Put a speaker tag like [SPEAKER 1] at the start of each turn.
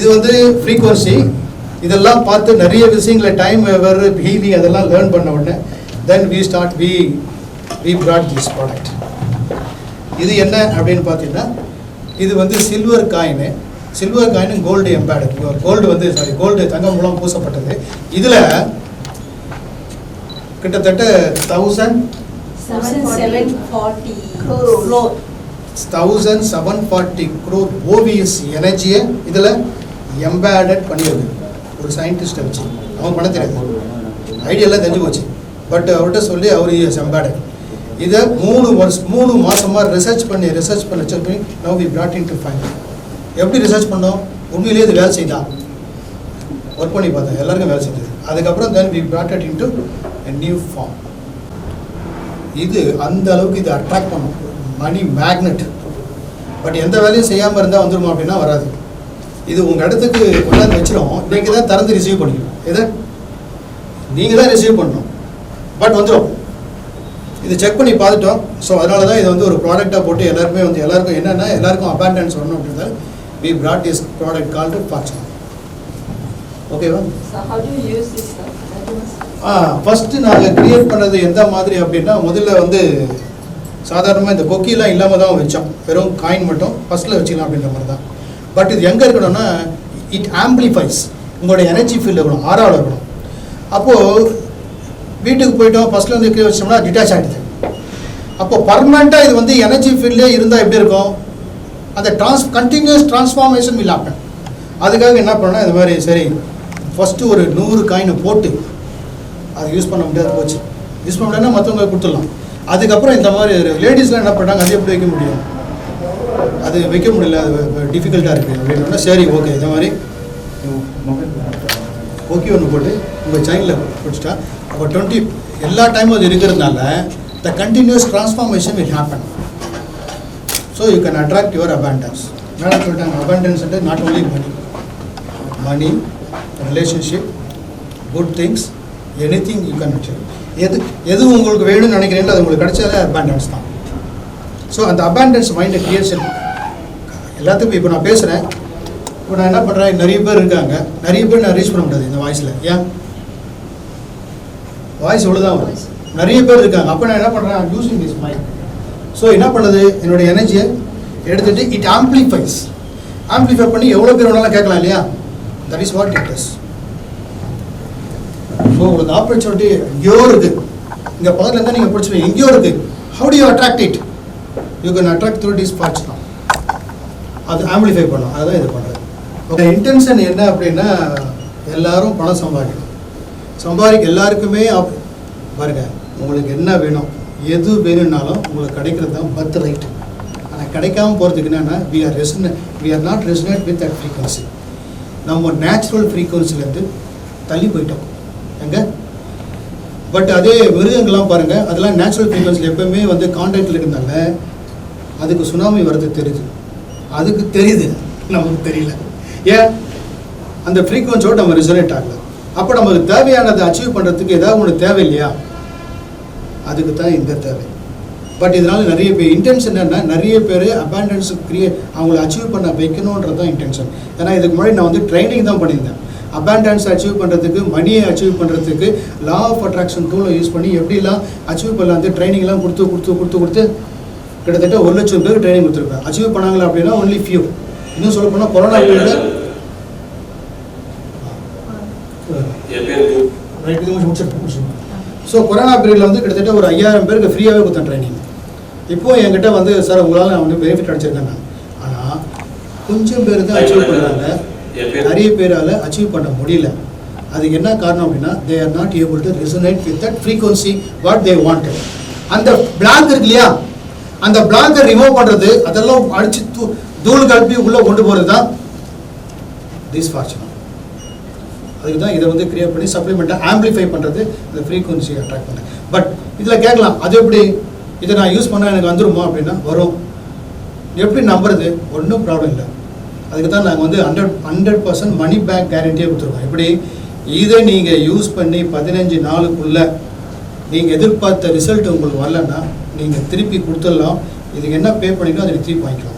[SPEAKER 1] இது வந்து ஃப்ரீக்வன்சி. இதெல்லாம் பார்த்து நிறைய விஷயங்களை டைம் எவர் ஹீலி அதெல்லாம் லேர்ன் பண்ண உடனே தென் we brought this product. இது என்ன அப்படின்னு பார்த்தீங்கன்னா இது வந்து silver coin gold embedded. Gold வந்து கோல்டு தங்கம் மூலம் பூசப்பட்டது. இதில் கிட்டத்தட்ட 1740 crore OVS எனர்ஜியை இதில் எம்பேடட் பண்ணியிருக்கு. ஒரு சயின்டிஸ்ட்டை வச்சு அவன் பண்ண தெரியாது, ஐடியெல்லாம் தெரிஞ்சு போச்சு. பட் அவர்கிட்ட சொல்லி அவர் எம்பேடட். இதை 3 மாதமாக ரிசர்ச் பண்ணி now we brought into final. எப்படி ரிசர்ச் பண்ணோம்? உண்மையிலேயே இது வேலை செய்தா ஒர்க் பண்ணி பார்த்தேன், எல்லாருக்கும் வேலை செஞ்சது. அதுக்கப்புறம் then we brought it into a new form. இது அந்த அளவுக்கு இது அட்ராக்ட் பண்ணும், மணி மேக்னெட். பட் எந்த வேலையும் செய்யாமல் இருந்தால் வந்துடுமா அப்படின்னா வராது. இது உங்கள் இடத்துக்கு கொண்டாந்து வச்சிடும், நீங்கள் தான் திறந்து ரிசீவ் பண்ணிக்கணும். இதை நீங்கள் தான் ரிசீவ் பண்ணணும், பட் வந்துடும். இது செக் பண்ணி பார்த்துட்டோம். ஸோ அதனால தான் இது வந்து ஒரு ப்ராடக்டாக போட்டு எல்லாருக்கும் என்னென்னா எல்லாருக்கும் அபாண்டன்ஸ் வரணும் அப்படின்றத we brought this product called Fortune. ஓகேவா?
[SPEAKER 2] So how do you use this stuff?
[SPEAKER 1] First நாங்கள் க்ரியேட் பண்ணது எந்த மாதிரி அப்படின்னா, முதல்ல வந்து சாதாரணமாக இந்த கொக்கிலாம் இல்லாமல் தான் வச்சோம், வெறும் காயின் மட்டும் ஃபஸ்ட்டில் வச்சுக்கலாம் அப்படின்ற மாதிரி தான். பட் இது எங்கே இருக்கணும்னா இட் ஆம்பிளிஃபைஸ், உங்களுடைய எனர்ஜி ஃபீல்டு இருக்கணும், ஆறாவில் இருக்கணும். அப்போது வீட்டுக்கு போயிட்டோம், ஃபஸ்ட்டில் வந்து கீழே வச்சோம்னா டிட்டாச் ஆகிடுது. அப்போது பர்மனெண்ட்டாக இது வந்து எனர்ஜி ஃபீல்டே இருந்தால் எப்படி இருக்கும்? அந்த கண்டினியூஸ் ட்ரான்ஸ்ஃபார்மேஷன் வில் ஹேப்பன். அதுக்காக என்ன பண்ணோன்னா இந்த மாதிரி சரி ஃபஸ்ட்டு ஒரு 100 காயினை போட்டு அது யூஸ் பண்ண முடியாது போச்சு. யூஸ் பண்ண முடியாதுன்னா மற்றவங்களுக்கு கொடுத்துடலாம். அதுக்கப்புறம் இந்த மாதிரி லேடிஸ்லாம் என்ன பண்ணுறாங்க, அது எப்படி வைக்க முடியும்? அது வைக்க முடியல, அது டிஃபிகல்ட்டாக இருக்குது அப்படின்னா சரி ஓகே இந்த மாதிரி ஓகே ஒன்று போட்டு உங்கள் செயினில் பிடிச்சிட்டா அப்போ 20 எல்லா டைமும் அது இருக்கிறதுனால the continuous transformation will happen. So you can attract your abundance. Madam சொல்லிட்டாங்க, abundance not only money, relationship, good things, anything you can achieve. எது உங்களுக்கு வேணும்னு நினைக்கிறீங்களோ அது உங்களுக்கு கிடைச்சாலே அபாண்டன்ஸ் தான். ஸோ அந்த அபாண்டன்ஸ் மைண்டை கிரியேஷன் எல்லாத்துக்கும் இப்போ நான் பேசுகிறேன். இப்போ நான் என்ன பண்ணுறேன், நிறைய பேர் இருக்காங்க, நிறைய பேர் நான் ரீச் பண்ண முடியாது இந்த வாய்ஸில். ஏன் வாய்ஸ் இவ்வளோதான் வரும், நிறைய பேர் இருக்காங்க. அப்போ நான் என்ன பண்ணுறேன், யூஸிங் திஸ் மைண்ட். ஸோ என்ன பண்ணுது, என்னுடைய எனர்ஜியை எடுத்துகிட்டு இட் ஆம்பிளிஃபை பண்ணி எவ்வளோ பேர் வேணாலும் கேட்கலாம் இல்லையா? That is what it is. So உங்களுக்கு ஆப்பர்ச்சுனிட்டி எங்கேயோ இருக்குது, இங்கே பக்கத்தில் இருந்தால் நீங்கள் பிடிச்சிருவீங்க, எங்கேயோ இருக்குது. How to you attract it? You can attract through this parts தான். அது ஆம்பிளிஃபை பண்ணும், அதுதான் இது பண்ணுறது. ஓகே, இன்டென்ஷன் என்ன அப்படின்னா எல்லாரும் பணம் சம்பாதிக்க எல்லாருக்குமே பாருங்க, உங்களுக்கு என்ன வேணும், எது வேணும்னாலும் உங்களுக்கு கிடைக்கிறது தான் பர்த் ரைட். ஆனால் கிடைக்காம போகிறதுக்கு என்னென்னா we are not resonate with that frequency. நம்ம நேச்சுரல் ஃப்ரீக்வன்சிலேருந்து தள்ளி போயிட்டோம் எங்கே. பட் அதே மிருகங்கள்லாம் பாருங்கள், அதெல்லாம் நேச்சுரல் ஃப்ரீக்வன்சியில் எப்போவுமே வந்து கான்டாக்டில் இருக்கிறதால அதுக்கு சுனாமி வர்றது தெரியுது, அதுக்கு தெரியுது, நமக்கு தெரியல. ஏன்? அந்த ஃப்ரீக்வன்சியோடு நம்ம ரெசனேட் ஆகலை. அப்போ நமக்கு தேவையானதை அச்சீவ் பண்ணுறதுக்கு ஏதாவது ஒன்று தேவை இல்லையா? அதுக்கு தான் இந்த தேவை. பட் இதனால் நிறைய பேர் இன்டென்ஷன் என்ன, நிறைய பேர் அபாண்டன்ஸ் அவங்கள அச்சீவ் பண்ண வைக்கணுன்றது தான் இன்டென்ஷன். ஏன்னா இதுக்கு முன்னாடி நான் வந்து ட்ரைனிங் தான் பண்ணியிருந்தேன். அபாண்டன்ஸ் அச்சீவ் பண்ணுறதுக்கு, மணியை அச்சீவ் பண்ணுறதுக்கு லா ஆஃப் அட்ராக்ஷன் டூலை யூஸ் பண்ணி எப்படிலாம் அச்சீவ் பண்ணலாம் வந்து ட்ரைனிங்லாம் கொடுத்து கிட்டத்தட்ட 1 லட்சம் பேருக்கு ட்ரைனிங் கொடுத்துருப்பேன். அச்சீவ் பண்ணாங்களா அப்படின்னா ஒன்லி ஃபியூ. இன்னும் சொல்ல போனால் கொரோனா பீரியடில் ஸோ கொரோனா பீரியடில் வந்து கிட்டத்தட்ட ஒரு 5000 பேருக்கு ஃப்ரீயாகவே கொடுத்தேன் ட்ரைனிங். இப்போது என்கிட்ட வந்து சார் உங்களால் நான் வந்து பெனிஃபிட் அடிச்சிருக்கேன் நான். ஆனால் கொஞ்சம் பேர் தான் அச்சீவ் பண்ணுறாங்க, நிறைய பேரால் அச்சீவ் பண்ண முடியல. அதுக்கு என்ன காரணம் அப்படின்னா they are not able to resonate with that frequency what they wanted. அந்த பிளாக் இருக்கு இல்லையா, அந்த பிளாக்கை ரிமூவ் பண்ணுறது, அதெல்லாம் அடிச்சு தூள் கல்பி உள்ளே கொண்டு போகிறது தான் திஸ் ஃபார்ச்சூன். அதுக்கு தான் இதை வந்து கிரியேட் பண்ணி சப்ளிமெண்ட்டாக ஆம்பிளிஃபை பண்ணுறது, இந்த ஃப்ரீக்வன்சியை அட்ராக்ட் பண்ணேன். பட் இதில் கேட்கலாம், அது எப்படி இதை நான் யூஸ் பண்ணால் எனக்கு வந்துருமா அப்படின்னா வரும். எப்படி நம்புறது? ஒன்றும் ப்ராப்ளம் இல்லை. அதுக்கு தான் நாங்கள் வந்து 100% மணி பேக் கேரண்டியே கொடுத்துருக்கோம். எப்படி இதை நீங்கள் யூஸ் பண்ணி 15 நாளுக்குள்ளே நீங்கள் எதிர்பார்த்த ரிசல்ட் உங்களுக்கு வரலன்னா நீங்கள் திருப்பி கொடுத்துடலாம். இதுக்கு என்ன பே பண்ணிக்கணும் அதை திருப்பி வாங்கிக்கலாம்.